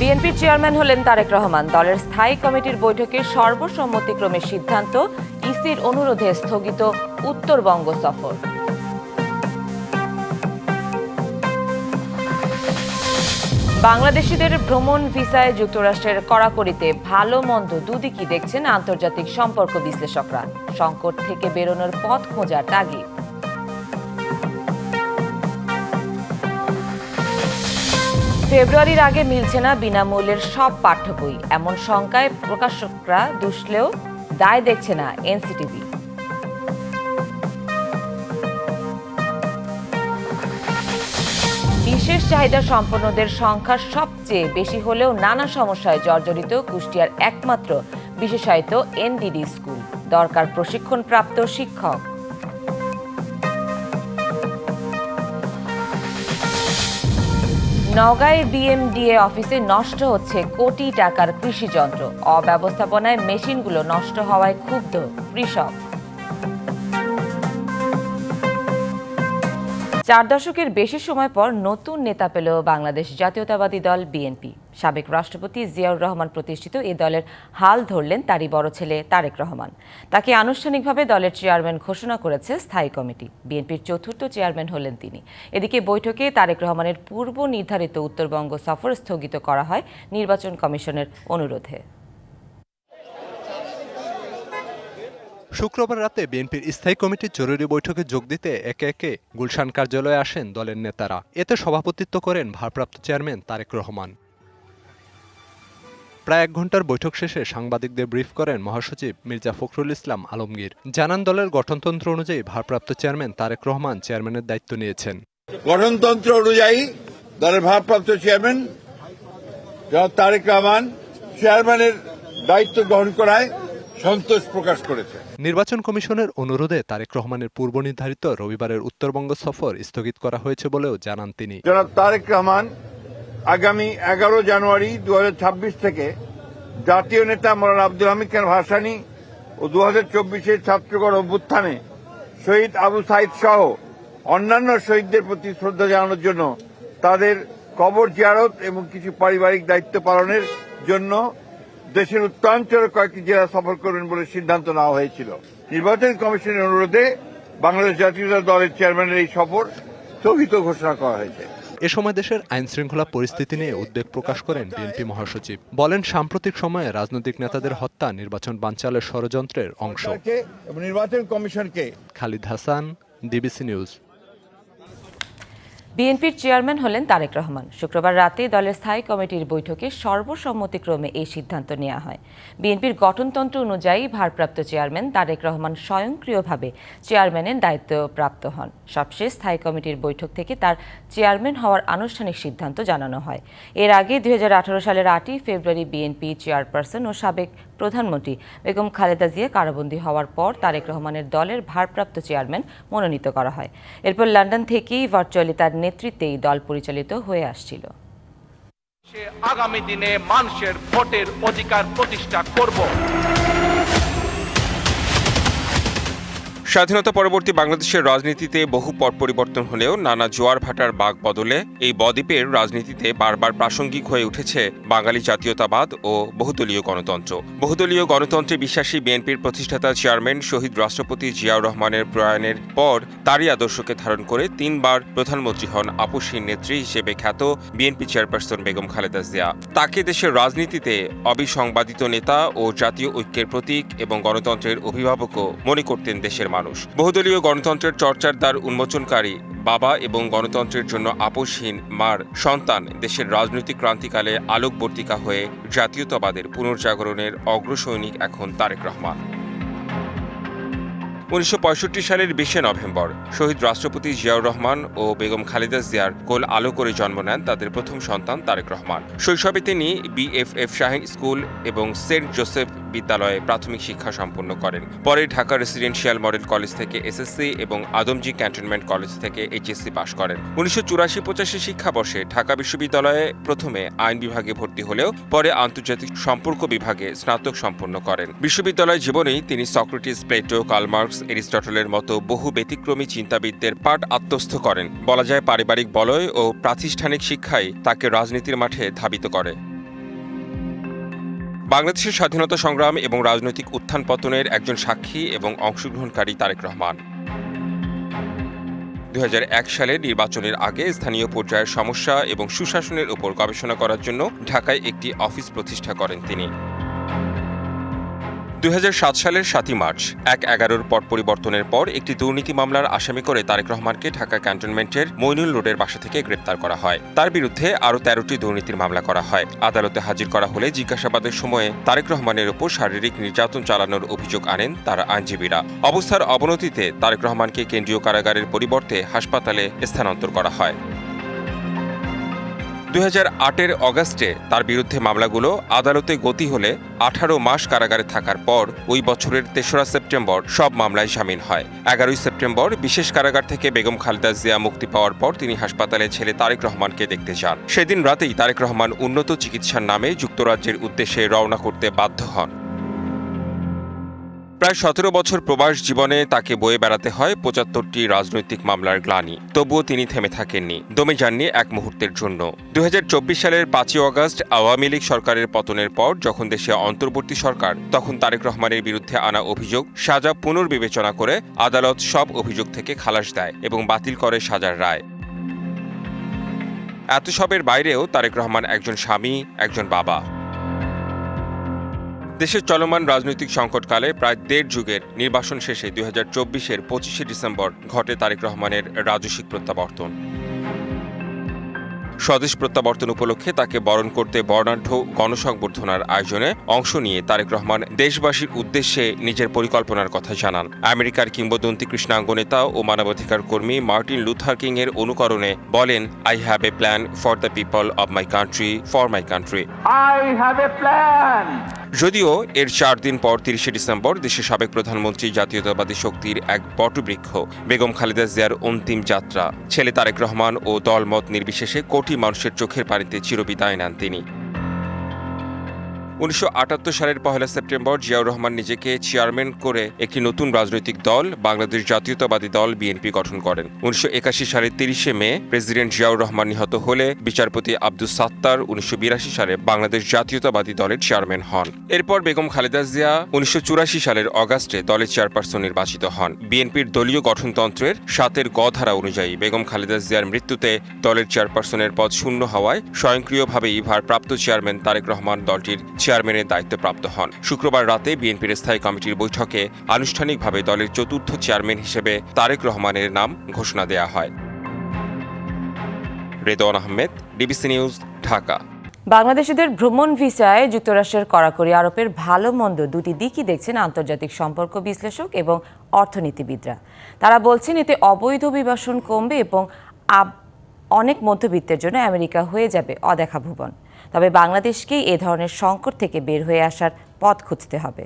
বিএনপির চেয়ারম্যান হলেন তারেক রহমান। দলের স্থায়ী কমিটির বৈঠকে সর্বসম্মতিক্রমে সিদ্ধান্ত, ইসির অনুরোধে স্থগিত উত্তরবঙ্গ সফর। বাংলাদেশিদের ভ্রমণ ভিসায় যুক্তরাষ্ট্রের কড়াকড়িতে ভালো মন্দ দুদিকই দেখছেন আন্তর্জাতিক সম্পর্ক বিশ্লেষকরা। সংকট থেকে বেরোনোর পথ খোঁজার তাগিদ। ফেব্রুয়ারির আগে মিলছে না বিনামূল্যের সব পাঠ্য বই, এমন শঙ্কায় প্রকাশকরা দুষলেও দায় দেখছে না এনসিটিবি। বিশেষ চাহিদা সম্পন্নদের সংখ্যা সবচেয়ে বেশি হলেও নানা সমস্যায় জর্জরিত কুষ্টিয়ার একমাত্র বিশেষায়িত এনডিডি স্কুল। দরকার প্রশিক্ষণপ্রাপ্ত শিক্ষক। নওগাঁয় বিএমডিএ অফিসে নষ্ট হচ্ছে কোটি টাকার কৃষিযন্ত্র। অব্যবস্থাপনায় মেশিনগুলো নষ্ট হওয়ায় ক্ষুব্ধ কৃষক। 4 দশকের বেশি সময় পর নতুন নেতা পেল বাংলাদেশ জাতীয়তাবাদী দল বিএনপি। সাবেক রাষ্ট্রপতি জিয়াউর রহমান প্রতিষ্ঠিত এ দলের হাল ধরলেন তারই বড় ছেলে তারেক রহমান। তাকে আনুষ্ঠানিকভাবে দলের চেয়ারম্যান ঘোষণা করেছে স্থায়ী কমিটি। বিএনপির চতুর্থ চেয়ারম্যান হলেন তিনি। এদিকে বৈঠকে তারেক রহমানের পূর্ব নির্ধারিত উত্তরবঙ্গ সফর স্থগিত করা হয় নির্বাচন কমিশনের অনুরোধে। শুক্রবার রাতে বিএনপির স্থায়ী কমিটির জরুরি বৈঠকে যোগ দিতে একে একে গুলশান কার্যালয়ে আসেন দলের নেতারা। এতে সভাপতিত্ব করেন ভারপ্রাপ্ত চেয়ারম্যান তারেক রহমান। প্রায় 1 ঘন্টার বৈঠক শেষে সাংবাদিকদের ব্রিফ করেন মহাসচিব মির্জা ফখরুল ইসলাম আলমগীর। জানান, দলের গঠনতন্ত্র অনুযায়ী ভারপ্রাপ্ত চেয়ারম্যান তারেক রহমান চেয়ারম্যানের দায়িত্ব নিয়েছেন। গঠনতন্ত্র অনুযায়ী দলের ভারপ্রাপ্ত চেয়ারম্যান তারেক রহমান চেয়ারম্যানের দায়িত্ব গ্রহণ করায় সন্তোষ প্রকাশ করেছে। নির্বাচন কমিশনের অনুরোধে তারেক রহমানের পূর্ব নির্ধারিত রবিবারের উত্তরবঙ্গ সফর স্থগিত করা হয়েছে বলেও জানান তিনি। জনাব তারেক রহমান আগামী 11 জানুয়ারি 2026 থেকে জাতীয় নেতা মৌলানা আব্দুল হামিদ খান ভাসানী ও 2024-এর ছাত্রগণ অভ্যুত্থানে শহীদ আবু সাইদ সহ অন্যান্য শহীদদের প্রতি শ্রদ্ধা জানানোর জন্য তাদের কবর জিয়ারত এবং কিছু পারিবারিক দায়িত্ব পালনের জন্য দেশের উত্তরাঞ্চলের কয়েকটি জেলা সফর করবেন বলে সিদ্ধান্ত নেওয়া হয়েছিল। নির্বাচন কমিশনের অনুরোধে বাংলাদেশ জাতীয় দলের চেয়ারম্যানের এই সফর স্থগিত ঘোষণা করা হয়েছে। এ সময় দেশের আইন শৃঙ্খলা পরিস্থিতি নিয়ে উদ্বেগ প্রকাশ করেন বিএনপি মহাসচিব। বলেন, সাম্প্রতিক সময়ে রাজনৈতিক নেতাদের হত্যা নির্বাচন বানচালের ষড়যন্ত্রের অংশ। নির্বাচন কমিশনকে খালিদ হাসান, ডিবিসি নিউজ। বিএনপির চেয়ারম্যান হলেন তারেক রহমান। শুক্রবার রাতে দলের স্থায়ী কমিটির বৈঠকে সর্বসম্মতিক্রমে এই সিদ্ধান্ত নেওয়া হয়। বিএনপির গঠনতন্ত্র অনুযায়ী ভারপ্রাপ্ত চেয়ারম্যান তারেক রহমান স্বয়ংক্রিয়ভাবে চেয়ারম্যানের দায়িত্বপ্রাপ্ত হন। সবশেষ স্থায়ী কমিটির বৈঠক থেকে তার চেয়ারম্যান হওয়ার আনুষ্ঠানিক সিদ্ধান্ত জানানো হয়। এর আগে 2018 সালের 8ই ফেব্রুয়ারি বিএনপি চেয়ারপারসন ও সাবেক প্রধানমন্ত্রী বেগম খালেদা জিয়া কারাবন্দী হওয়ার পর তারেক রহমানের দলের ভারপ্রাপ্ত চেয়ারম্যান মনোনীত করা হয়। এরপর লন্ডন থেকেই ভার্চুয়ালি তার নেতৃত্বেই দল পরিচালিত হয়ে আসছিল। আগামী দিনে মানুষের ভোটের অধিকার প্রতিষ্ঠা করব। স্বাধীনতা পরবর্তী বাংলাদেশের রাজনীতিতে বহু পট পরিবর্তন হলেও নানা জোয়ার ভাটার বাগ বদলে এই বদ্বীপের রাজনীতিতে বারবার প্রাসঙ্গিক হয়ে উঠেছে বাঙালি জাতীয়তাবাদ ও বহুদলীয় গণতন্ত্র। বহুদলীয় গণতন্ত্রে বিশ্বাসী বিএনপির প্রতিষ্ঠাতা চেয়ারম্যান শহীদ রাষ্ট্রপতি জিয়াউর রহমানের প্রয়াণের পর তারই আদর্শকে ধারণ করে 3 বার প্রধানমন্ত্রী হন আপসহীন নেত্রী হিসেবে খ্যাত বিএনপি চেয়ারপারসন বেগম খালেদা জিয়া। তাকে দেশের রাজনীতিতে অবিসংবাদিত নেতা ও জাতীয় ঐক্যের প্রতীক এবং গণতন্ত্রের অভিভাবকও মনে করতেন দেশের মানুষ। বহুদলীয় গণতন্ত্রের চর্চার দ্বার উন্মোচনকারী বাবা এবং গণতন্ত্রের জন্য আপসহীন মার সন্তান দেশের রাজনৈতিক ক্রান্তিকালে আলোকবর্তিকা হয়ে জাতীয়তাবাদের পুনর্জাগরণের অগ্রসৈনিক এখন তারেক রহমান। 1965 সালের 20 নভেম্বর শহীদ রাষ্ট্রপতি জিয়াউর রহমান ও বেগম খালেদা জিয়ার কোল আলো করে জন্ম নেন তাদের প্রথম সন্তান তারেক রহমান। শৈশবে তিনি বিএফএফ শাহীন স্কুল এবং সেন্ট জোসেফ বিদ্যালয়ে প্রাথমিক শিক্ষা সম্পন্ন করেন। পরে ঢাকা রেসিডেন্সিয়াল মডেল কলেজ থেকে এসএসসি এবং আদমজী ক্যান্টনমেন্ট কলেজ থেকে এইচএসসি পাশ করেন। 1984-85 শিক্ষাবর্ষে ঢাকা বিশ্ববিদ্যালয়ে প্রথমে আইন বিভাগে ভর্তি হলেও পরে আন্তর্জাতিক সম্পর্ক বিভাগে স্নাতক সম্পন্ন করেন। বিশ্ববিদ্যালয় জীবনেই তিনি সক্রেটিস, প্লেটো, কার্ল মার্কস, এরিস্টটলের মতো বহু ব্যতিক্রমী চিন্তাবিদদের পাঠ আত্মস্থ করেন। বলা যায় পারিবারিক বলয় ও প্রাতিষ্ঠানিক শিক্ষাই তাকে রাজনীতির মাঠে ধাবিত করে। বাংলাদেশের স্বাধীনতা সংগ্রাম এবং রাজনৈতিক উত্থান পতনের একজন সাক্ষী এবং অংশগ্রহণকারী তারেক রহমান 2001 সালে নির্বাচনের আগে স্থানীয় পর্যায়ের সমস্যা এবং সুশাসনের উপর গবেষণা করার জন্য ঢাকায় একটি অফিস প্রতিষ্ঠা করেন তিনি। 2007 সালের 7 মার্চ 1/11 পট পরিবর্তনের পর একটি দুর্নীতি মামলার আসামি করে তারেক রহমানকে ঢাকা ক্যান্টনমেন্টের মইনুল রোডের বাসা থেকে গ্রেপ্তার করা হয়। তার বিরুদ্ধে আরও 13টি দুর্নীতির মামলা করা হয়। আদালতে হাজির করা হলে জিজ্ঞাসাবাদের সময়ে তারেক রহমানের উপর শারীরিক নির্যাতন চালানোর অভিযোগ আনেন তার আইনজীবীরা। অবস্থার অবনতিতে তারেক রহমানকে কেন্দ্রীয় কারাগারের পরিবর্তে হাসপাতালে স্থানান্তর করা হয়। 2008 অগাস্টে তার বিরুদ্ধে মামলাগুলো আদালতে গতি হলে 18 মাস কারাগারে থাকার পর ওই বছরের 3রা সেপ্টেম্বর সব মামলায় শামিল হয়। 11ই সেপ্টেম্বর বিশেষ কারাগার থেকে বেগম খালেদা জিয়া মুক্তি পাওয়ার পর তিনি হাসপাতালে ছেলে তারেক রহমানকে দেখতে যান। সেদিন রাতেই তারেক রহমান উন্নত চিকিৎসার নামে যুক্তরাজ্যের উদ্দেশ্যে রওনা করতে বাধ্য হন। প্রায় 17 বছর প্রবাস জীবনে তাকে বয়ে বেড়াতে হয় 75টি রাজনৈতিক মামলার গ্লানি। তবুও তিনি থেমে থাকেননি, দমে যাননি এক মুহূর্তের জন্য। 2024 সালের 5 অগাস্ট আওয়ামী লীগ সরকারের পতনের পর যখন দেশে অন্তর্বর্তী সরকার, তখন তারেক রহমানের বিরুদ্ধে আনা অভিযোগ সাজা পুনর্বিবেচনা করে আদালত সব অভিযোগ থেকে খালাস দেয় এবং বাতিল করে সাজার রায়। এত সবের বাইরেও তারেক রহমান একজন স্বামী, একজন বাবা। দেশের চলমান রাজনৈতিক সংকটকালে প্রায় 1.5 যুগের নির্বাসন শেষে 2024-এর 25শে ডিসেম্বর ঘটে তারেক রহমানের রাজস্বিক প্রত্যাবর্তন। স্বদেশ প্রত্যাবর্তন উপলক্ষে তাকে বরণ করতে বর্ণাঢ্য গণসংবর্ধনার আয়োজনে অংশ নিয়ে তারেক রহমান দেশবাসীর উদ্দেশ্যে নিজের পরিকল্পনার কথা জানান। আমেরিকার কিংবদন্তি কৃষ্ণাঙ্গ নেতা ও মানবাধিকার কর্মী মার্টিন লুথার কিং এর অনুকরণে বলেন, I have a plan for the people of my country, for my country. I have a plan. যদিও এর 4 দিন পর 30শে ডিসেম্বর দেশের সাবেক প্রধানমন্ত্রী জাতীয়তাবাদী শক্তির এক বটবৃক্ষ বেগম খালেদা জিয়ার অন্তিম যাত্রা, ছেলে তারেক রহমান ও দলমত নির্বিশেষে কোটি মানুষের চোখের পানিতে চিরবিদায় নেন তিনি। 1978 সালের 1 সেপ্টেম্বর জিয়াউর রহমান নিজেকে চেয়ারম্যান করে একটি নতুন রাজনৈতিক দল বাংলাদেশ জাতীয়তাবাদী দল বিএনপি গঠন করেন। 1981 সালের 30শে মে প্রেসিডেন্ট জিয়াউর রহমান নিহত হলে বিচারপতি আব্দুস সাত্তার 1982 সালে বাংলাদেশ জাতীয়তাবাদী দলের চেয়ারম্যান হন। এরপর বেগম খালেদা জিয়া 1984 সালের অগাস্টে দলের চেয়ারপারসন নির্বাচিত হন। বিএনপির দলীয় গঠনতন্ত্রের 7 ক ধারা অনুযায়ী বেগম খালেদা জিয়ার মৃত্যুতে দলের চেয়ারপারসনের পদ শূন্য হওয়ায় স্বয়ংক্রিয়ভাবেই ভারপ্রাপ্ত চেয়ারম্যান তারেক রহমান দলটির চেয়ারম্যানের দায়িত্বপ্রাপ্ত হন। শুক্রবার রাতে বিএনপির স্থায়ী কমিটির বৈঠকে আনুষ্ঠানিকভাবে দলের 4র্থ চেয়ারম্যান হিসেবে তারেক রহমানের নাম ঘোষণা দেয়া হয়। Redwan Ahmed, DBC news, Dhaka. বাংলাদেশিদের ভ্রমণ ভিসায় যুক্তরাষ্ট্রের কড়াকড়ি আরোপের ভালো মন্দ দুটি দিকই দেখছেন আন্তর্জাতিক সম্পর্ক বিশ্লেষক এবং অর্থনীতিবিদরা। তারা বলছেন এতে অবৈধ অভিবাসন কমবে এবং অনেক মধ্যবিত্তের জন্য আমেরিকা হয়ে যাবে অদেখা ভুবন। তবে বাংলাদেশকেই এ ধরনের সংকট থেকে বের হয়ে আসার পথ খুঁজতে হবে।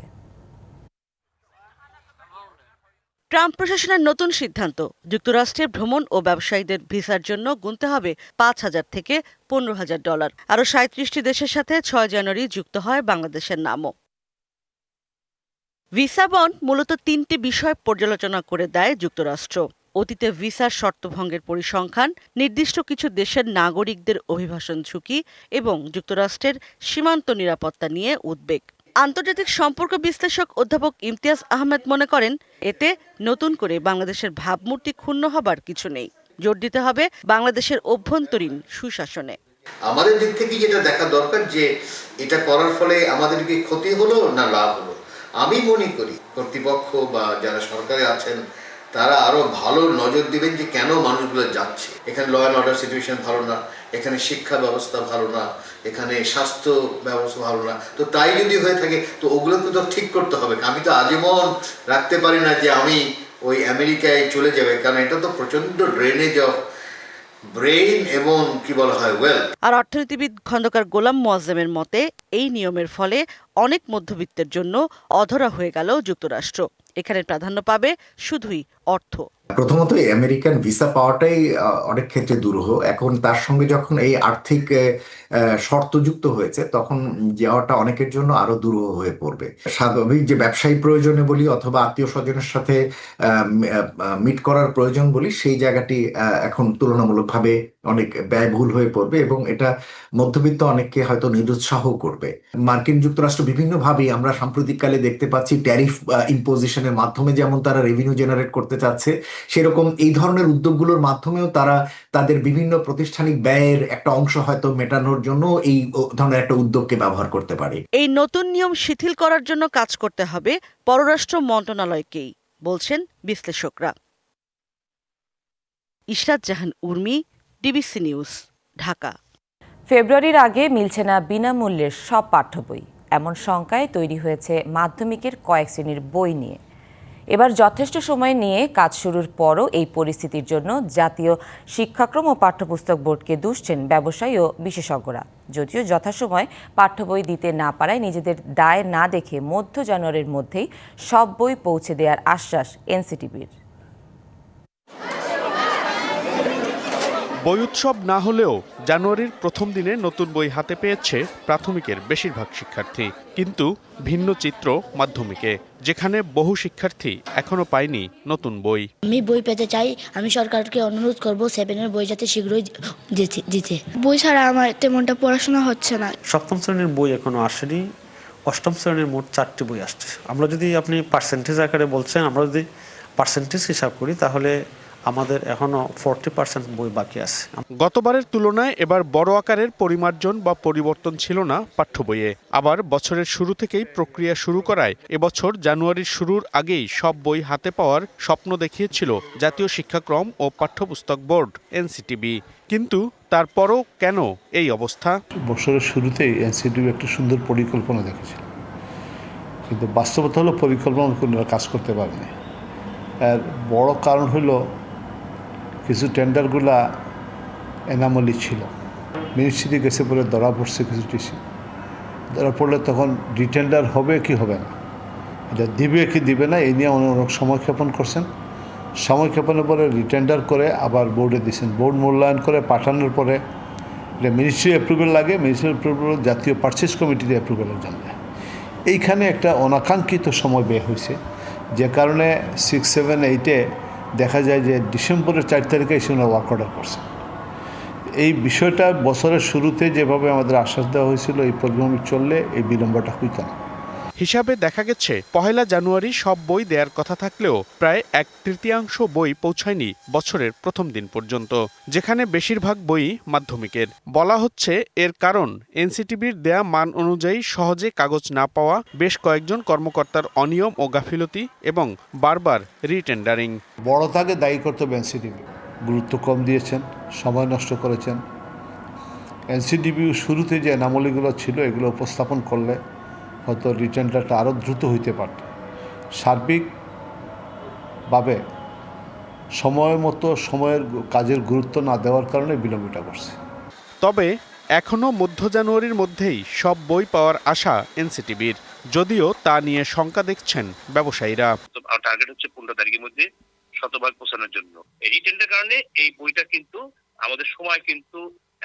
ট্রাম্প প্রশাসনের নতুন সিদ্ধান্ত, যুক্তরাষ্ট্রে ভ্রমণ ও ব্যবসায়ীদের ভিসার জন্য গুনতে হবে $5,000 থেকে $15,000। আরও 37টি দেশের সাথে 6 জানুয়ারি যুক্ত হয় বাংলাদেশের নামও। ভিসা বন্ড মূলত 3টি বিষয় পর্যালোচনা করে দেয় যুক্তরাষ্ট্র। অতীতে ভিসার শর্তভঙ্গের পরিসংখ্যান, নির্দিষ্ট কিছু দেশের নাগরিকদের অভিবাসন ঝুঁকি এবং যুক্তরাষ্ট্রের সীমান্ত নিরাপত্তা নিয়ে উদ্বেগ। আন্তর্জাতিক সম্পর্ক বিশ্লেষক অধ্যাপক ইমতিয়াজ আহমেদ মনে করেন, এতে নতুন করে বাংলাদেশের ভাবমূর্তি ক্ষুণ্ণ হবার কিছু নেই। জোর দিতে হবে বাংলাদেশের অভ্যন্তরীণ সুশাসনে। আমাদের দিক থেকে যেটা দেখা দরকার যে এটা করার ফলে আমাদের কি ক্ষতি হলো না লাভ হলো। আমি মনে করি কর্তৃপক্ষ বা যারা সরকারে আছেন তারা আরো ভালো নজর দিবেন যে কেন মানুষগুলো যাচ্ছে। এখানে ল অ্যান্ড অর্ডার সিচুয়েশন ভালো না, এখানে শিক্ষা ব্যবস্থা ভালো না, এখানে স্বাস্থ্য ব্যবস্থা ভালো না। তো তাই যদি হয়ে থাকে তো ওগুলোকে তো ঠিক করতে হবে। আমি তো আজীবন রাখতে পারি না যে আমি ওই আমেরিকায় চলে যাবে, কারণ এটা তো প্রচন্ড ড্রেনেজ অফ ব্রেইন এবং কি বলা হয় ওয়েলথ। আর অর্থনীতিবিদ খন্দকার গোলাম মোয়াজ্জেমের মতে এই নিয়মের ফলে অনেক মধ্যবিত্তের জন্য অধরা হয়ে গেল যুক্তরাষ্ট্র। এখানে প্রাধান্য পাবে শুধুই অর্থ। প্রথমত আমেরিকান ভিসা পাওয়াটাই অনেক ক্ষেত্রে দুরূহ। এখন তার সঙ্গে যখন এই আর্থিক শর্ত যুক্ত হয়েছে, তখন যাওয়াটা অনেকের জন্য আরো দুরূহ হয়ে পড়বে। স্বাভাবিক যে ব্যবসায়ী প্রয়োজনে বলি অথবা আত্মীয় স্বজনের সাথে মিট করার প্রয়োজন বলি, সেই জায়গাটি এখন তুলনামূলকভাবে অনেক ব্যয়বহুল হয়ে পড়বে এবং এটা মধ্যবিত্ত অনেককে হয়তো নিরুৎসাহ করবে। মার্কিন যুক্তরাষ্ট্র বিভিন্নভাবেই আমরা সাম্প্রতিককালে দেখতে পাচ্ছি ট্যারিফ ইম্পোজিশনের মাধ্যমে যেমন তারা রেভিনিউ জেনারেট করতে চাচ্ছে, সেরকম এই ধরনের উদ্যোগগুলোর মাধ্যমেও তারা তাদের বিভিন্ন প্রতিষ্ঠানিক ব্যয়ের একটা অংশ হয়তো মেটানোর জন্য এই ধরনের একটা উদ্যোগকে ব্যবহার করতে পারে। এই নতুন নিয়ম শিথিল করার জন্য কাজ করতে হবে পররাষ্ট্র মন্ত্রণালয়কেই, বলছেন বিশ্লেষকরা। ইশরাত জাহান উর্মি, ডিবিসি নিউজ, ঢাকা। ফেব্রুয়ারির আগে মিলছে না বিনামূল্যের সব পাঠ্য বই, এমন শঙ্কায় তৈরি হয়েছে মাধ্যমিকের কয়েক শ্রেণীর বই নিয়ে। এবার যথেষ্ট সময় নিয়ে কাজ শুরুর পরও এই পরিস্থিতির জন্য জাতীয় শিক্ষাক্রম ও পাঠ্যপুস্তক বোর্ডকে দুষছেন ব্যবসায়ী ও বিশেষজ্ঞরা। যদিও যথাসময়ে পাঠ্য বই দিতে না পারায় নিজেদের দায় না দেখে মধ্য জানুয়ারির মধ্যেই সব বই পৌঁছে দেওয়ার আশ্বাস এনসিটিবির। বই উৎসব না হলেও জানুয়ারির প্রথম দিনে নতুন বই হাতে পেয়েছে প্রাথমিকের বেশিরভাগ শিক্ষার্থী, কিন্তু ভিন্ন চিত্র মাধ্যমিকে, যেখানে বহু শিক্ষার্থী এখনো পায়নি নতুন বই। আমি বই পেতে চাই, আমি সরকারকে অনুরোধ করব 7-এর বই যাতে শীঘ্রই দিতে। বই ছাড়া আমার তেমনটা পড়াশোনা হচ্ছে না। সপ্তম শ্রেণীর বই এখনো আসেনি, অষ্টম শ্রেণীর মোট 4টি বই আসছে। আমরা যদি আপনি পার্সেন্টেজ আকারে বলছেন, আমরা যদি পার্সেন্টেজ হিসাব করি তাহলে আমাদের এখনো 40% বই বাকি আছে। গতবারের তুলনায় এবার বড় আকারের পরিমার্জন বা পরিবর্তন ছিল না পাঠ্য বইয়ে। আবার বছরের শুরু থেকেই প্রক্রিয়া শুরু করায় এবছর জানুয়ারির শুরুর আগেই সব বই হাতে পাওয়ার স্বপ্ন দেখিয়েছিল জাতীয় শিক্ষাক্রম ও পাঠ্যপুস্তক বোর্ড এনসিটিবি। কিন্তু তারপরও কেন এই অবস্থা? বছরের শুরুতেই এনসিটিবি একটা সুন্দর পরিকল্পনা দেখেছিল, কিন্তু বাস্তবতা হলো পরিকল্পনা কোনো কাজ করতে পারেনি। আর বড় কারণ হলো কিছু টেন্ডারগুলা এনামলি ছিল, মিনিস্ট্রি গেছে বলে ধরা পড়ছে কিছু টিসি। ধরা পড়লে তখন রিটেন্ডার হবে কি হবে না, এটা দিবে কি দিবে না, এই নিয়ে অনেক সময়ক্ষেপণ করছেন। সময়ক্ষেপণের পরে রিটেন্ডার করে আবার বোর্ডে দিয়েছেন, বোর্ড মূল্যায়ন করে পাঠানোর পরে এটা মিনিস্ট্রি অ্যাপ্রুভেল লাগে, মিনিস্ট্রি অ্যাপ্রুভেল জাতীয় পারচেজ কমিটিতে অ্যাপ্রুভেলের জন্য। এইখানে একটা অনাকাঙ্ক্ষিত সময় ব্যয় হয়েছে, যে কারণে 6, 7, 8-এ দেখা যায় যে ডিসেম্বরের 4 তারিখে এসে ওনারা ওয়ার্ক অর্ডার করছে। এই বিষয়টা বছরের শুরুতে যেভাবে আমাদের আশ্বাস দেওয়া হয়েছিল এই পরিমাণে চললে এই বিলম্বটা হইত না। হিসাবে দেখা গেছে 1 জানুয়ারি সব বই দেওয়ার কথা থাকলেও প্রায় 1/3 বই পৌঁছায়নি বছরের প্রথম দিন পর্যন্ত, যেখানে বেশিরভাগ বই মাধ্যমিকের। বলা হচ্ছে এর কারণ এনসিটিবির দেয়া মান অনুযায়ী সহজে কাগজ না পাওয়া, বেশ কয়েকজন কর্মকর্তার অনিয়ম ও গাফিলতি এবং বারবার রিটেন্ডারিং। বড় তাকে দায়ী করতে হবে এনসিটিবি, গুরুত্ব কম দিয়েছেন, সময় নষ্ট করেছেন। এনসিটিবি শুরুতে যে এনামলিগুলো ছিল এগুলো উপস্থাপন করলে হয়তো রিটেন্ডারটা আরও দ্রুত হইতে পারত। সার্বিকভাবে সময় মতো সময়ের কাজের গুরুত্ব না দেওয়ার কারণে বিলম্বটা করছে। তবে এখনও মধ্য জানুয়ারির মধ্যেই সব বই পাওয়ার আশা এনসিটিবির, যদিও তা নিয়ে শঙ্কা দেখছেন ব্যবসায়ীরা। টার্গেট হচ্ছে 15 তারিখের মধ্যে শতভাগ পৌঁছানোর জন্য। এই রিটেন্ডার কারণে এই বইটা কিন্তু আমাদের সময় কিন্তু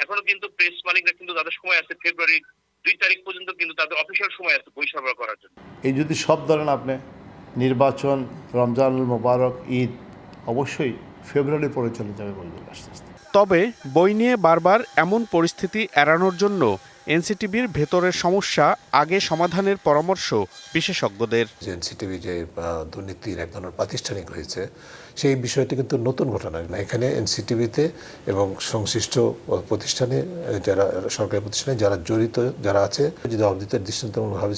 এখনো কিন্তু প্রেস মালিকরা কিন্তু তাদের সময় আছে ফেব্রুয়ারি 2 তারিখ পর্যন্ত, কিন্তু তাদের অফিসিয়াল সময় আছে বই সরবরাহ করার জন্য। এই যদি সব ধরেন আপনি নির্বাচন, রমজানুল মোবারক, ঈদ, অবশ্যই ফেব্রুয়ারি পরে চলে যাবে বইগুলো আস্তে আস্তে। তবে বই নিয়ে বারবার এমন পরিস্থিতি এড়ানোর জন্য এনসিটিবির ভেতরের সমস্যা আগে সমাধানের পরামর্শ বিশেষজ্ঞদের। এনসিটিবি যে দুর্নীতির এক ধরনের প্রাতিষ্ঠানিক হয়েছে, সেই বিষয়টি কিন্তু নতুন ঘটনা না। এখানে এনসিটিবিতে এবং সংশ্লিষ্ট প্রতিষ্ঠানে যারা সরকারি প্রতিষ্ঠানে যারা জড়িত যারা আছে, যদি অবধিতের দৃষ্টান্তমূলকভাবে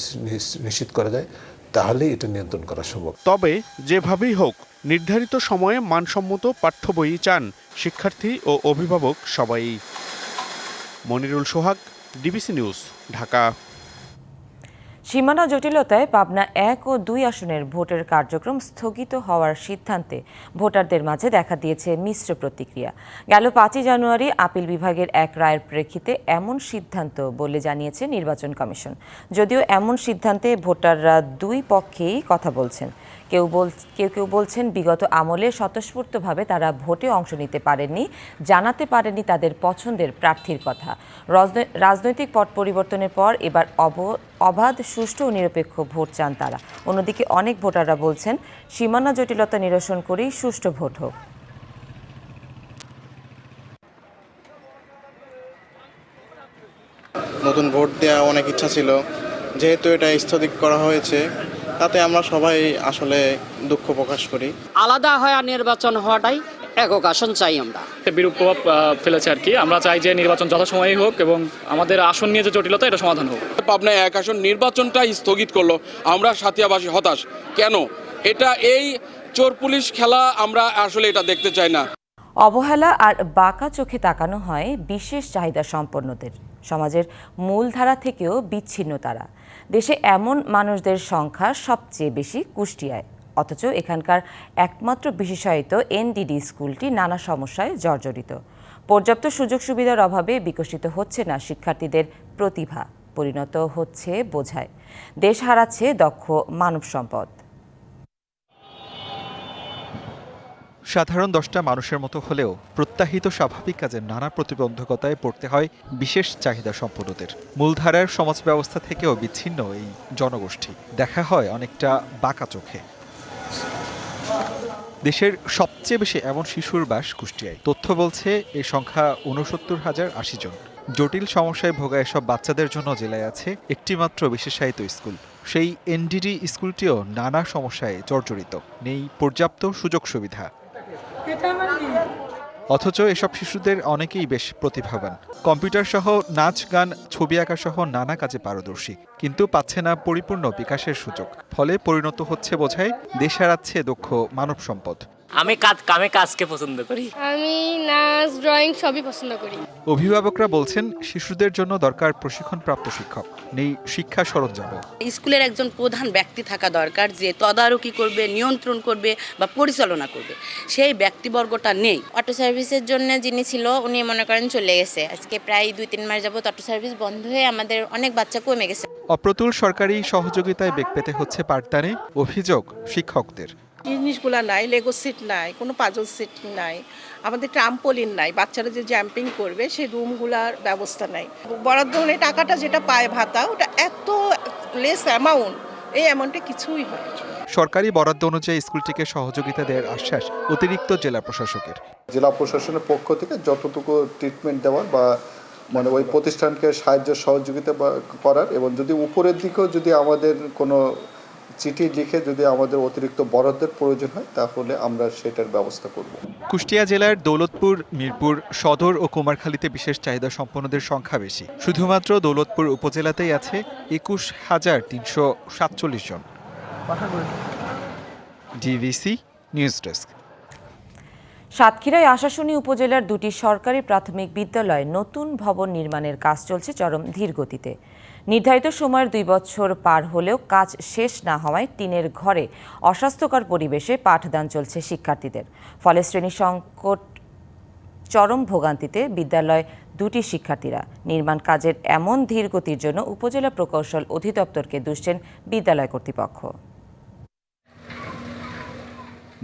নিশ্চিত করা যায় তাহলেই এটা নিয়ন্ত্রণ করা সম্ভব। তবে যেভাবেই হোক নির্ধারিত সময়ে মানসম্মত পাঠ্য বই চান শিক্ষার্থী ও অভিভাবক সবাই। মনিরুল সোহাগ, ডিবিসি নিউজ, ঢাকা। সীমানা জটিলতায় পাবনা 1 ও 2 আসনের ভোটের কার্যক্রম স্থগিত হওয়ার সিদ্ধান্তে ভোটারদের মাঝে দেখা দিয়েছে মিশ্র প্রতিক্রিয়া। গেল 5 জানুয়ারি আপিল বিভাগের এক রায়ের প্রেক্ষিতে এমন সিদ্ধান্ত বলে জানিয়েছে নির্বাচন কমিশন। যদিও এমন সিদ্ধান্তে ভোটাররা দুই পক্ষেই কথা বলছেন, কেউ কেউ বলছেন বিগত আমলে স্বতঃস্ফূর্তভাবে তারা ভোটে অংশ নিতে পারেননি, জানাতে পারেননি তাদের পছন্দের প্রার্থীর কথা। রাজনৈতিক পট পরিবর্তনের পর এবার অবাধ, সুষ্ঠু ও নিরপেক্ষ ভোট চান তারা। অন্যদিকে অনেক ভোটাররা বলছেন সীমানা জটিলতা নিরসন করেই সুষ্ঠু ভোট হোক। নতুন ভোট দেওয়া অনেক ইচ্ছা ছিল, যেহেতু এটা স্থগিত করা হয়েছে তাতে আমরা সবাই আসলে দুঃখ প্রকাশ করি। আলাদা হয়ে নির্বাচন হওয়াটাই একক আসন চাই। আমরা বিরূপ প্রভাব ফেলেছে আর কি। আমরা চাই যে নির্বাচন যথাসময়ে হোক এবং আমাদের আসন নিয়ে যে জটিলতা এটা সমাধান হোক। পাবনায় এক আসন নির্বাচনটা স্থগিত করলো, আমরা সাথিয়াবাসী হতাশ। কেন? এটা এই চোর পুলিশ খেলা আমরা আসলে এটা দেখতে চাই না। অবহেলা আর বাঁকা চোখে তাকানো হয় বিশেষ চাহিদা সম্পন্নদের। সমাজের মূলধারা থেকেও বিচ্ছিন্ন তারা। দেশে এমন মানুষদের সংখ্যা সবচেয়ে বেশি কুষ্টিয়ায়, অথচ এখানকার একমাত্র বিশেষায়িত এনডিডি স্কুলটি নানা সমস্যায় জর্জরিত। পর্যাপ্ত সুযোগ সুবিধার অভাবে বিকশিত হচ্ছে না শিক্ষার্থীদের প্রতিভা, পরিণত হচ্ছে বোঝায়। দেশ হারাচ্ছে দক্ষ মানব সম্পদ। সাধারণ 10টা মানুষের মতো হলেও প্রত্যাহিত স্বাভাবিক কাজের নানা প্রতিবন্ধকতায় পড়তে হয় বিশেষ চাহিদা সম্পন্নদের। মূলধারার সমাজ ব্যবস্থা থেকেও বিচ্ছিন্ন এই জনগোষ্ঠী দেখা হয় অনেকটা বাঁকা চোখে। দেশের সবচেয়ে বেশি এমন শিশুর বাস কুষ্টিয়ায়। তথ্য বলছে এই সংখ্যা 69,080 জন। জটিল সমস্যায় ভোগা এসব বাচ্চাদের জন্য জেলায় আছে একটিমাত্র বিশেষায়িত স্কুল। সেই এনডিডি স্কুলটিও নানা সমস্যায় জর্জরিত, নেই পর্যাপ্ত সুযোগ সুবিধা। অথচ এসব শিশুদের অনেকেই বেশ প্রতিভাবান, কম্পিউটার সহ নাচ, গান, ছবি আঁকা সহ নানা কাজে পারদর্শী, কিন্তু পাচ্ছে না পরিপূর্ণ বিকাশের সুযোগ। ফলে পরিণত হচ্ছে বোঝায় দেশ হারাচ্ছে দক্ষ মানব সম্পদ। আমি কাজকে পছন্দ করি। আমি নাচ, ড্রয়িং সবই পছন্দ করি। অভিভাবকরা বলছেন শিশুদের জন্য দরকার প্রশিক্ষণপ্রাপ্ত শিক্ষক, নেই শিক্ষা সরঞ্জাম। স্কুলের একজন প্রধান ব্যক্তি থাকা দরকার, যে তদারকি করবে, নিয়ন্ত্রণ করবে বা পরিচালনা করবে। সেই ব্যক্তিবর্গটা নেই। অটো সার্ভিসের জন্য যিনি ছিল উনি মনে করেন চলে গেছে। আজকে প্রায় 2-3 মাস যাবত অটো সার্ভিস বন্ধ হয়ে আমাদের অনেক বাচ্চা কমে গেছে। অপ্রতুল সরকারি সহযোগিতায় বেগ পেতে হচ্ছে পাঠদানে, অভিযোগ শিক্ষকদের। জিনিসগুলা নাই, লেগো সিট নাই, কোনো পাজল সিট নাই, আমাদের ট্রাম্পোলিন নাই, বাচ্চারা যে জাম্পিং করবে সেই রুমগুলার ব্যবস্থা নাই। বরাদ্দ হলে টাকাটা যেটা পায় ভাতা, ওটা এত লেস অ্যামাউন্ট, এই অ্যামাউন্টে কিছুই হয়। সরকারি বরাদ্দ অনুযায়ী স্কুলটিকে সহযোগিতা দেওয়ার আশ্বাস অতিরিক্ত জেলা প্রশাসকের। জেলা প্রশাসনের পক্ষ থেকে যতটুকু ট্রিটমেন্ট দেওয়ার বা ওই প্রতিষ্ঠানকে সাহায্য সহযোগিতা করার, এবং যদি উপরের দিকেও যদি আমাদের কোনো চিঠি লিখে যদি আমাদের অতিরিক্ত বরাদ্দের প্রয়োজন হয় তাহলে আমরা সেটার ব্যবস্থা করব। কুষ্টিয়া জেলার দৌলতপুর, মিরপুর সদর ও কুমারখালীতে বিশেষ চাহিদা সম্পন্নদের সংখ্যা বেশি। শুধুমাত্র দৌলতপুর উপজেলাতেই আছে 21,347 জন। DVC news desk. সাতক্ষীরায় আশাশুনি উপজেলার 2টি সরকারি প্রাথমিক বিদ্যালয়ে নতুন ভবন নির্মাণের কাজ চলছে চরম ধীর গতিতে। নির্ধারিত সময়ের 2 বছর পার হলেও কাজ শেষ না হওয়ায় টিনের ঘরে অস্বাস্থ্যকর পরিবেশে পাঠদান চলছে শিক্ষার্থীদের। ফলে শ্রেণী সংকট চরম ভোগান্তিতে বিদ্যালয় 2টি শিক্ষার্থীরা। নির্মাণ কাজের এমন ধীর গতির জন্য উপজেলা প্রকৌশল অধিদপ্তরকে দুষছেন বিদ্যালয় কর্তৃপক্ষ।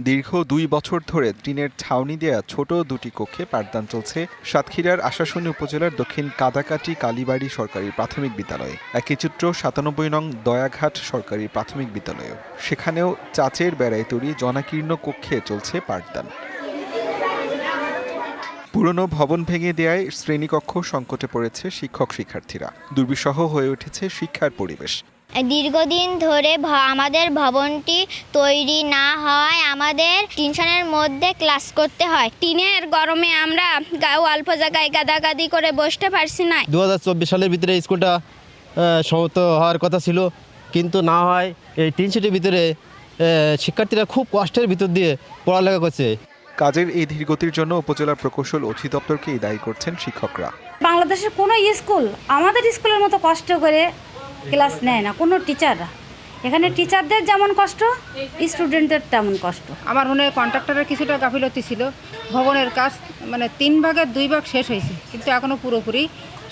দীর্ঘ 2 বছর ধরে টিনের ছাউনি দেয়া ছোট 2টি কক্ষে পাঠদান চলছে সাতক্ষীরার আশাশুনি উপজেলার দক্ষিণ কাদাকাটি কালীবাড়ি সরকারি প্রাথমিক বিদ্যালয়ে। একই চিত্র 97 নং দয়াঘাট সরকারি প্রাথমিক বিদ্যালয়েও। সেখানেও চাচের বেড়ায় তৈরি জনাকীর্ণ কক্ষে চলছে পাঠদান। পুরনো ভবন ভেঙে দেয়ায় শ্রেণীকক্ষ সংকটে পড়েছে শিক্ষক শিক্ষার্থীরা। দুর্বিষহ হয়ে উঠেছে শিক্ষার পরিবেশ। দীর্ঘদিন ধরে আমাদের ভবনটি তৈরি না হওয়ায় আমাদের টেনশনের মধ্যে ক্লাস করতে হয়। টিনের গরমে আমরা অল্প জায়গায় গাদাগাদি করে বসতে পারছি না। 2024 সালের ভিতরে স্কুলটা সমাপ্ত হওয়ার কথা ছিল, কিন্তু না হয় এই টিন শেডের ভিতরে শিক্ষার্থীরা খুব কষ্টের ভিতর দিয়ে পড়ালেখা করছে। কাজের এই ধীরগতির জন্য উপজেলা প্রকৌশল অধিদপ্তরকেই দায়ী করছেন শিক্ষকরা। বাংলাদেশের কোনো স্কুল আমাদের স্কুলের মতো কষ্ট করে ক্লাস নেয় না কোনো টিচাররা। এখানে টিচারদের যেমন কষ্ট, স্টুডেন্টদের তেমন কষ্ট। আমার মনে হয় কন্ট্রাক্টরের কিছুটা গাফিলতি ছিল। ভবনের কাজ 3 ভাগের 2 ভাগ শেষ হয়েছে, কিন্তু এখনও পুরোপুরি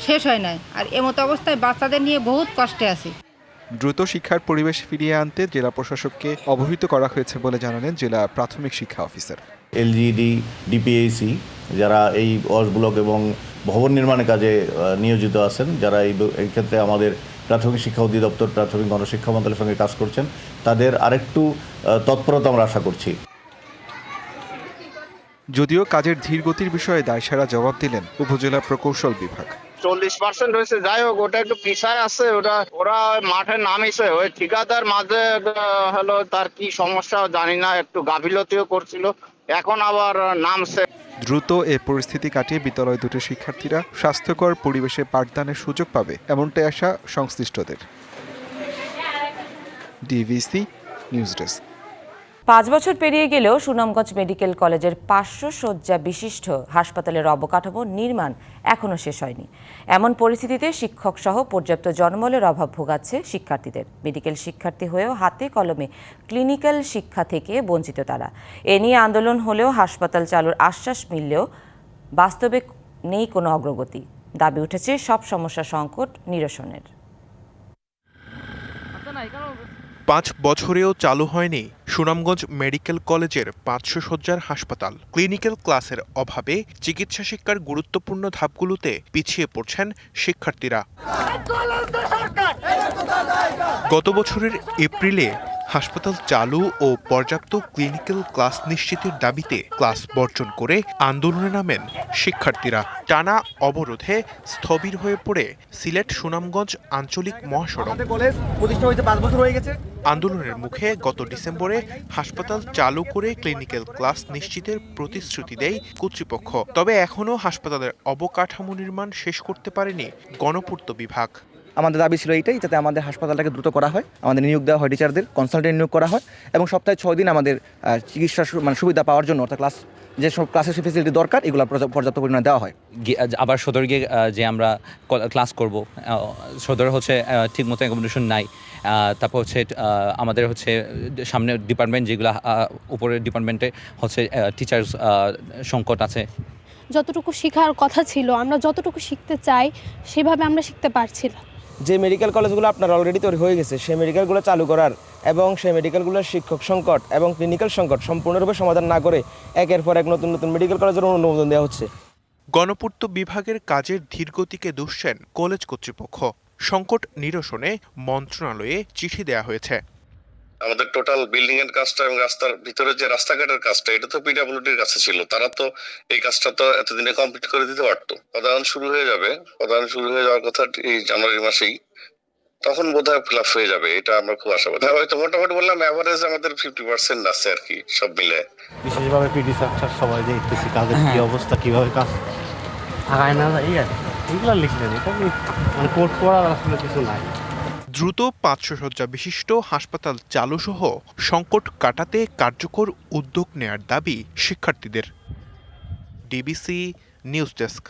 শেষ হয় নাই। আর এমতো অবস্থায় বাচ্চাদের নিয়ে বহুত কষ্টে আছি। দ্রুত শিক্ষার পরিবেশ ফিরিয়ে আনতে জেলা প্রশাসককে অবহিত করা হয়েছে বলে জানালেন জেলা প্রাথমিক শিক্ষা অফিসার। এলজিডি, ডিপিএসি যারা এই ওয়াশ ব্লক এবং ভবন নির্মাণের কাজে নিয়োজিত আছেন, যারা এই ক্ষেত্রে আমাদের প্রাথমিক শিক্ষা অধিদপ্তর, প্রাথমিক গণশিক্ষা মন্ত্রণালয়ের সঙ্গে কাজ করছেন, তাদের আরেকটু তৎপরতা আমরা আশা করছি। যদিও কাজের ধীরগতির বিষয়ে দায়সারা জবাব দিলেন উপজেলা প্রকৌশল বিভাগ। 40% হয়েছে, যাই হোক ওটা একটু পিছায় আছে, ওরা মাঠে নামিছে, ওই ঠিকাদার মাঝে হলো তার কি সমস্যা জানি না, একটু গাফিলতিও করছিল, এখন আবার নামছে। দ্রুত এ পরিস্থিতি কাটিয়ে বিদ্যালয় দুটির শিক্ষার্থীরা স্বাস্থ্যকর পরিবেশে পাঠদানের সুযোগ পাবে এমনটাই আশা সংশ্লিষ্টদের। DVC news desk. 5 বছর পেরিয়ে গেলেও সুনামগঞ্জ মেডিকেল কলেজের 500 শয্যা বিশিষ্ট হাসপাতালের অবকাঠামো নির্মাণ এখনও শেষ হয়নি। এমন পরিস্থিতিতে শিক্ষক সহ পর্যাপ্ত জনবলের অভাব ভোগাচ্ছে শিক্ষার্থীদের। মেডিকেল শিক্ষার্থী হয়েও হাতে কলমে ক্লিনিক্যাল শিক্ষা থেকে বঞ্চিত তারা। এ নিয়ে আন্দোলন হলেও হাসপাতাল চালুর আশ্বাস মিললেও বাস্তবে নেই কোনো অগ্রগতি। দাবি উঠেছে সব সমস্যা সংকট নিরসনের। 5 বছরেও চালু হয়নি সুনামগঞ্জ মেডিকেল কলেজের 500 শয্যার হাসপাতাল। ক্লিনিক্যাল ক্লাসের অভাবে চিকিৎসা শিক্ষার গুরুত্বপূর্ণ ধাপগুলোতে পিছিয়ে পড়ছেন শিক্ষার্থীরা। গত বছরের এপ্রিলে হাসপাতাল চালু ও পর্যাপ্ত ক্লিনিক্যাল ক্লাস নিশ্চিতের দাবিতে ক্লাস বর্জন করে আন্দোলনে নামেন শিক্ষার্থীরা। টানা অবরোধে স্থবির হয়ে পড়ে সিলেট সুনামগঞ্জ আঞ্চলিক মহাসড়ক। আন্দোলনের মুখে গত ডিসেম্বরে হাসপাতাল চালু করে ক্লিনিক্যাল ক্লাস নিশ্চিতের প্রতিশ্রুতি দেয় কর্তৃপক্ষ। তবে এখনও হাসপাতালের অবকাঠামো নির্মাণ শেষ করতে পারেনি গণপূর্ত বিভাগ। আমাদের দাবি ছিল এইটাই, যাতে আমাদের হাসপাতালটাকে দ্রুত করা হয়, আমাদের নিয়োগ দেওয়া হয়, টিচারদের কনসালটেন্ট নিয়োগ করা হয় এবং সপ্তাহে 6 দিন আমাদের চিকিৎসা সুবিধা পাওয়ার জন্য, অর্থাৎ ক্লাস যেসব ক্লাসের ফেসিলিটি দরকার এগুলো পর্যাপ্ত পরিমাণে দেওয়া হয়। আবার সদর গিয়ে যে আমরা ক্লাস করব, সদর হচ্ছে ঠিকমতো অ্যাকোমোডেশন নাই। তারপর হচ্ছে আমাদের হচ্ছে সামনে ডিপার্টমেন্ট, যেগুলো উপরের ডিপার্টমেন্টে হচ্ছে টিচার সংকট আছে। যতটুকু শেখার কথা ছিল, আমরা যতটুকু শিখতে চাই সেভাবে আমরা শিখতে পারছি না। যে মেডিকেল কলেজগুলো আপনার অলরেডি তৈরি হয়ে গেছে, সেই মেডিকেলগুলো চালু করার এবং সেই মেডিকেলগুলোর শিক্ষক সংকট এবং ক্লিনিক্যাল সংকট সম্পূর্ণরূপে সমাধান না করে একের পর এক নতুন নতুন মেডিকেল কলেজের অনুমোদন দেওয়া হচ্ছে। গণপূর্ত বিভাগের কাজের ধীরগতিকে দুষছেন কলেজ কর্তৃপক্ষ। সংকট নিরসনে মন্ত্রণালয়ে চিঠি দেওয়া হয়েছে। আমাদের টোটাল বিল্ডিং এর কাজটা এবং রাস্তার ভিতরে যে রাস্তাঘাটের কাজটা, এটা তো পিডব্লিউডির কাছে ছিল। তারা তো এই কাজটা তো এতদিনে কমপ্লিট করে দিতে পারতো। পদায়ন শুরু হয়ে যাওয়ার কথা এই জানুয়ারি মাসেই, তখন বোধহয় ফিল আপ হয়ে যাবে, এটা আমরা খুব আশাবাদী। হয়তো মোটামুটি বললাম এভারেজ আমাদের 50% আছে আর কি, সব মিলে। বিশেষভাবে পিডি স্যার সবাই দেখতেছি কাজের কি অবস্থা, কিভাবে কাজ আগায় না যায়, এগুলো লিখলেন, এটা মানে কোর্ট পড়ার আসলে কিছু নাই। দ্রুত 500 শয্যা বিশিষ্ট হাসপাতাল চালু সহ সংকট কাটাতে কার্যকর উদ্যোগ নেয়ার দাবি শিক্ষার্থীদের। DBC news desk.